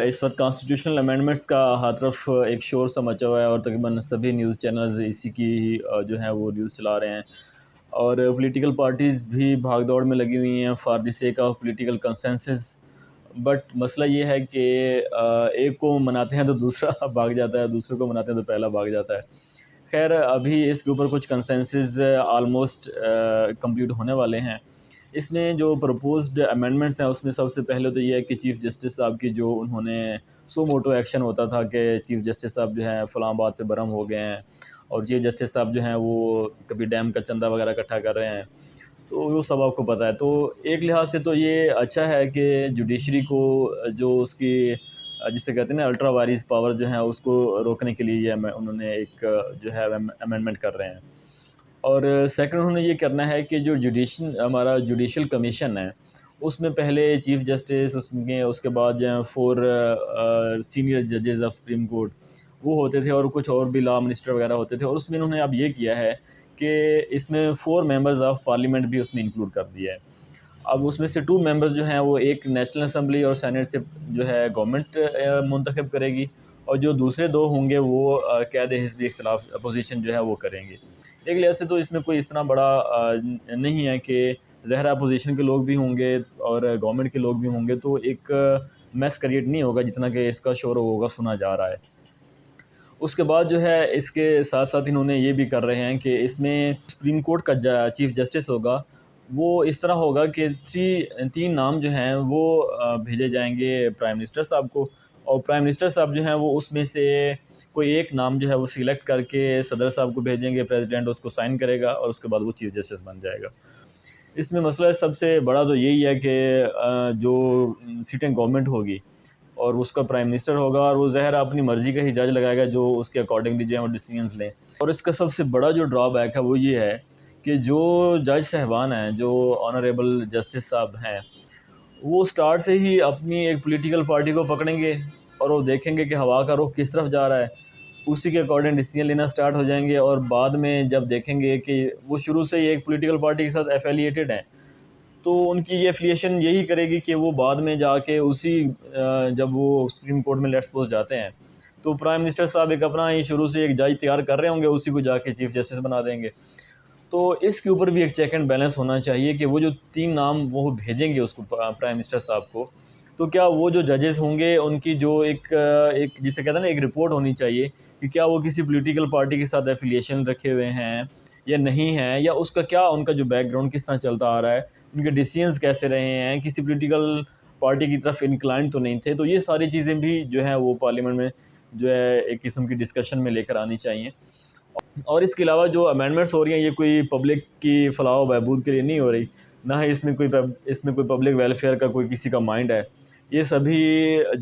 اس وقت constitutional amendments کا ہر طرف ایک شور سا مچا ہوا ہے اور تقریباً سبھی نیوز چینلز اسی کی جو ہیں وہ نیوز چلا رہے ہیں، اور پولیٹیکل پارٹیز بھی بھاگ دوڑ میں لگی ہوئی ہیں for the sake of political consensus. But مسئلہ یہ ہے کہ ایک کو مناتے ہیں تو دوسرا بھاگ جاتا ہے، دوسرے کو مناتے ہیں تو پہلا بھاگ جاتا ہے۔ خیر ابھی اس کے اوپر کچھ کنسنسز آلموسٹ کمپلیٹ ہونے والے ہیں۔ اس میں جو پرپوزڈ امینڈمنٹس ہیں اس میں سب سے پہلے تو یہ ہے کہ چیف جسٹس صاحب کی جو انہوں نے سو موٹو ایکشن ہوتا تھا کہ چیف جسٹس صاحب جو ہیں فلاں بات پہ برہم ہو گئے ہیں، اور چیف جسٹس صاحب جو ہیں وہ کبھی ڈیم کا چندہ وغیرہ اکٹھا کر رہے ہیں، تو وہ سب آپ کو پتہ ہے۔ تو ایک لحاظ سے تو یہ اچھا ہے کہ جوڈیشری کو جو اس کی جسے کہتے ہیں نا الٹرا وائرس پاور جو ہیں اس کو روکنے کے لیے یہ انہوں نے ایک جو ہے امینڈمنٹ کر رہے ہیں۔ اور سیکنڈ انہوں نے یہ کرنا ہے کہ جو ہمارا جوڈیشل کمیشن ہے اس میں پہلے چیف جسٹس، اس کے بعد جو ہیں 4 سینئر ججز آف سپریم کورٹ وہ ہوتے تھے، اور کچھ اور بھی لا منسٹر وغیرہ ہوتے تھے، اور اس میں انہوں نے اب یہ کیا ہے کہ اس میں 4 ممبرز آف پارلیمنٹ بھی اس میں انکلوڈ کر دیا ہے۔ اب اس میں سے 2 ممبرز جو ہیں وہ ایک نیشنل اسمبلی اور سینٹ سے جو ہے گورنمنٹ منتخب کرے گی، اور جو دوسرے 2 ہوں گے وہ قید حزبی اختلاف اپوزیشن جو ہے وہ کریں گے۔ ایک لحاظ سے تو اس میں کوئی اس طرح بڑا نہیں ہے کہ ظاہر اپوزیشن کے لوگ بھی ہوں گے اور گورنمنٹ کے لوگ بھی ہوں گے، تو ایک میس کریٹ نہیں ہوگا جتنا کہ اس کا شور ہوگا سنا جا رہا ہے۔ اس کے بعد جو ہے اس کے ساتھ ساتھ انہوں نے یہ بھی کر رہے ہیں کہ اس میں سپریم کورٹ کا چیف جسٹس ہوگا وہ اس طرح ہوگا کہ 3 نام جو ہیں وہ بھیجے جائیں گے پرائم منسٹر صاحب کو، اور پرائم منسٹر صاحب جو ہیں وہ اس میں سے کوئی ایک نام جو ہے وہ سلیکٹ کر کے صدر صاحب کو بھیجیں گے، پریزیڈنٹ اس کو سائن کرے گا اور اس کے بعد وہ چیف جسٹس بن جائے گا۔ اس میں مسئلہ سب سے بڑا تو یہی ہے کہ جو سیٹنگ گورنمنٹ ہوگی اور اس کا پرائم منسٹر ہوگا، اور وہ ظاہر اپنی مرضی کا ہی جج لگائے گا جو اس کے اکارڈنگلی جو ہے وہ ڈیسیژنز لیں۔ اور اس کا سب سے بڑا جو ڈرا بیک ہے وہ یہ ہے کہ جو جج صاحبان ہیں، جو آنریبل جسٹس صاحب ہیں، وہ سٹارٹ سے ہی اپنی ایک پولیٹیکل پارٹی کو پکڑیں گے اور وہ دیکھیں گے کہ ہوا کا رخ کس طرف جا رہا ہے، اسی کے اکارڈنگ ڈیسیژن لینا سٹارٹ ہو جائیں گے، اور بعد میں جب دیکھیں گے کہ وہ شروع سے ہی ایک پولیٹیکل پارٹی کے ساتھ ایفیلیٹڈ ہیں تو ان کی یہ ایفیلیشن یہی کرے گی کہ وہ بعد میں جا کے اسی جب وہ سپریم کورٹ میں لیٹ سپوز جاتے ہیں تو پرائم منسٹر صاحب ایک اپنا ہی شروع سے ایک جج تیار کر رہے ہوں گے، اسی کو جا کے چیف جسٹس بنا دیں گے۔ تو اس کے اوپر بھی ایک چیک اینڈ بیلنس ہونا چاہیے کہ وہ جو 3 نام وہ بھیجیں گے اس کو پرائم منسٹر صاحب کو، تو کیا وہ جو ججز ہوں گے ان کی جو ایک جسے کہتے ہیں نا ایک رپورٹ ہونی چاہیے کہ کیا وہ کسی پولیٹیکل پارٹی کے ساتھ ایفیلیشن رکھے ہوئے ہیں یا نہیں ہیں، یا اس کا کیا ان کا جو بیک گراؤنڈ کس طرح چلتا آ رہا ہے، ان کے ڈیسیژنز کیسے رہے ہیں، کسی پولیٹیکل پارٹی کی طرف انکلائنڈ تو نہیں تھے۔ تو یہ ساری چیزیں بھی جو ہیں وہ پارلیمنٹ میں جو ہے ایک قسم کی ڈسکشن میں لے کر آنی چاہیے۔ اور اس کے علاوہ جو امینڈمنٹس ہو رہی ہیں یہ کوئی پبلک کی فلاح و بہبود کے لیے نہیں ہو رہی، نہ ہی اس میں کوئی پبلک ویلفیئر کا کوئی کسی کا مائنڈ ہے۔ یہ سبھی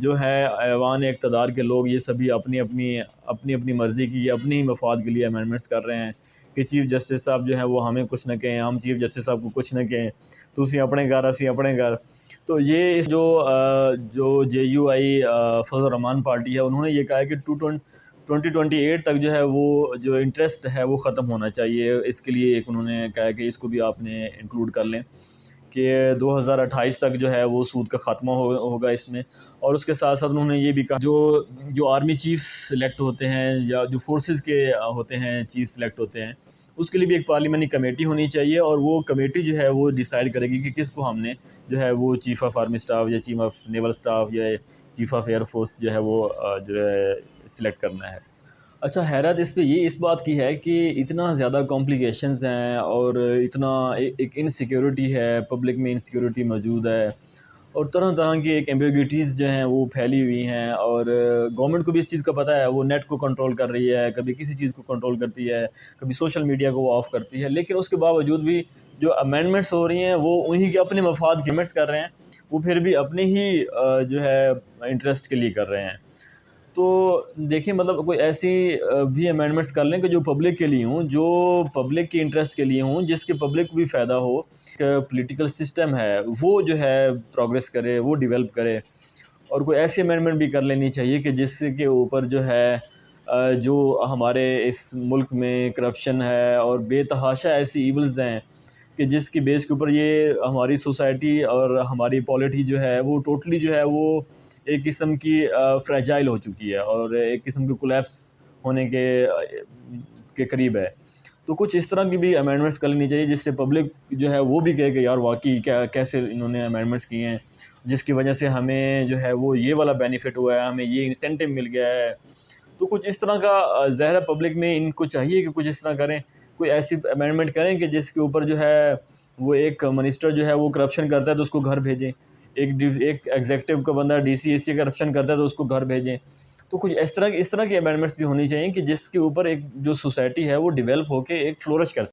جو ہے ایوان اقتدار کے لوگ یہ سبھی اپنی مرضی کی اپنی مفاد کے لیے امینڈمنٹس کر رہے ہیں کہ چیف جسٹس صاحب جو ہے وہ ہمیں کچھ نہ کہیں، ہم چیف جسٹس صاحب کو کچھ نہ کہیں، تسی اپنے گھر اسی اپنے گھر۔ تو یہ جو جے you I Fazal Rahman party ہے انہوں نے یہ کہا ہے کہ 2028 تک جو ہے وہ جو انٹرسٹ ہے وہ ختم ہونا چاہیے۔ اس کے لیے ایک انہوں نے کہا ہے کہ اس کو بھی آپ نے انکلوڈ کر لیں کہ 2028 تک جو ہے وہ سود کا خاتمہ ہوگا اس میں۔ اور اس کے ساتھ ساتھ انہوں نے یہ بھی کہا جو آرمی چیف سلیکٹ ہوتے ہیں یا جو فورسز کے ہوتے ہیں چیف سلیکٹ ہوتے ہیں، اس کے لیے بھی ایک پارلیمنٹری کمیٹی ہونی چاہیے، اور وہ کمیٹی جو ہے وہ ڈیسائیڈ کرے گی کہ کس کو ہم نے جو ہے وہ چیف آف آرمی اسٹاف یا چیف آف نیول اسٹاف یا چیف آف ایئر فورس جو ہے وہ جو ہے سلیکٹ کرنا ہے۔ اچھا حیرت اس پہ یہ اس بات کی ہے کہ اتنا زیادہ کمپلیکیشنز ہیں اور اتنا ایک انسیکیورٹی ہے، پبلک میں انسیکیورٹی موجود ہے، اور طرح طرح کی ایک ایمبیگوٹیز جو ہیں وہ پھیلی ہوئی ہیں، اور گورنمنٹ کو بھی اس چیز کا پتہ ہے، وہ نیٹ کو کنٹرول کر رہی ہے، کبھی کسی چیز کو کنٹرول کرتی ہے، کبھی سوشل میڈیا کو وہ آف کرتی ہے، لیکن اس کے باوجود بھی جو امینڈمنٹس ہو رہی ہیں وہ انہی کے اپنے مفاد کی امینڈمنٹس کر رہے ہیں، وہ پھر بھی اپنے ہی جو ہے انٹرسٹ کے لیے کر رہے ہیں۔ تو دیکھیں مطلب کوئی ایسی بھی امینڈمنٹس کر لیں کہ جو پبلک کے لیے ہوں، جو پبلک کے انٹرسٹ کے لیے ہوں، جس کے پبلک کو بھی فائدہ ہو، کہ پولیٹیکل سسٹم ہے وہ جو ہے پروگریس کرے، وہ ڈیولپ کرے۔ اور کوئی ایسی امینڈمنٹ بھی کر لینی چاہیے کہ جس کے اوپر جو ہے جو ہمارے اس ملک میں کرپشن ہے اور بے تحاشا ایسی ایولز ہیں کہ جس کی بیس کے اوپر یہ ہماری سوسائٹی اور ہماری پالیٹی جو ہے وہ ٹوٹلی جو ہے وہ ایک قسم کی فریجائل ہو چکی ہے اور ایک قسم کی کولیپس ہونے کے قریب ہے. تو کچھ اس طرح کی بھی امینڈمنٹس کر لینی چاہیے جس سے پبلک جو ہے وہ بھی کہے کہ یار واقعی کیسے انہوں نے امینڈمنٹس کیے ہیں جس کی وجہ سے ہمیں جو ہے وہ یہ والا بینیفٹ ہوا ہے, ہمیں یہ انسینٹیو مل گیا ہے. تو کچھ اس طرح کا ظاہر ہے پبلک میں ان کو چاہیے کہ کچھ اس طرح کریں, کوئی ایسی امینڈمنٹ کریں کہ جس کے اوپر جو ہے وہ ایک منسٹر جو ہے وہ کرپشن کرتا ہے تو اس کو گھر بھیجیں, ایک ایگزیکٹو کا بندہ ڈی سی اے سی کرپشن کرتا ہے تو اس کو گھر بھیجیں. تو کچھ اس طرح کی امینڈمنٹس بھی ہونی چاہیے کہ جس کے اوپر ایک جو سوسائٹی ہے وہ ڈیولپ ہو کے ایک فلورش کر